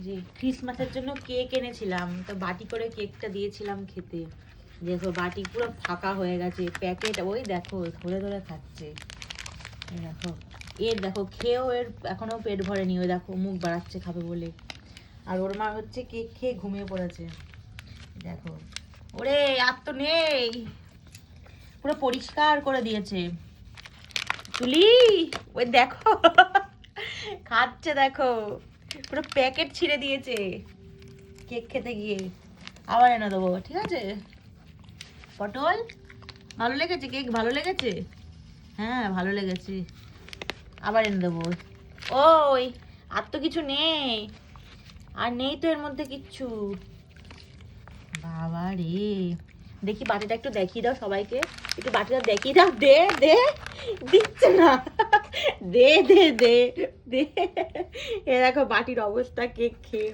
যে ক্রিসমাসের জন্য কেক এনেছিলাম, তো বাটি করে কেকটা দিয়েছিলাম খেতে। দেখো বাটি পুরো ফাঁকা হয়ে গেছে, প্যাকেট ওই দেখো ধরে ধরে খাচ্ছে। এই দেখো এর দেখো খেয়েও এর এখনো পেট ভরেনি, ওই দেখো মুখ বাড়াচ্ছে খাবে বলে। আর ওর মা হচ্ছে কেক খেয়ে ঘুমিয়ে পড়েছে। দেখো ওরে আর তো নেই, পুরো পরিষ্কার করে দিয়েছে তুলি। ওই দেখো খাচ্ছে, দেখো পুরো প্যাকেট ছিঁড়ে দিয়েছে কেক খেতে গিয়ে। আবার এনে দেবো, ঠিক আছে? পটল ভালো লেগেছে? কেক ভালো লেগেছে? হ্যাঁ ভালো লেগেছে, আবার এনে দেবো। ওই আর তো কিছু নেই, আর নেই তো এর মধ্যে কিচ্ছু। বাবা রে, দেখি বাটিটা একটু দেখিয়ে দাও সবাইকে, একটু বাটিটা দেখিয়ে দাও। দে দে, দিচ্ছে না। দে দে দে দে। এ দেখো বাটির অবস্থা কেক খেয়ে।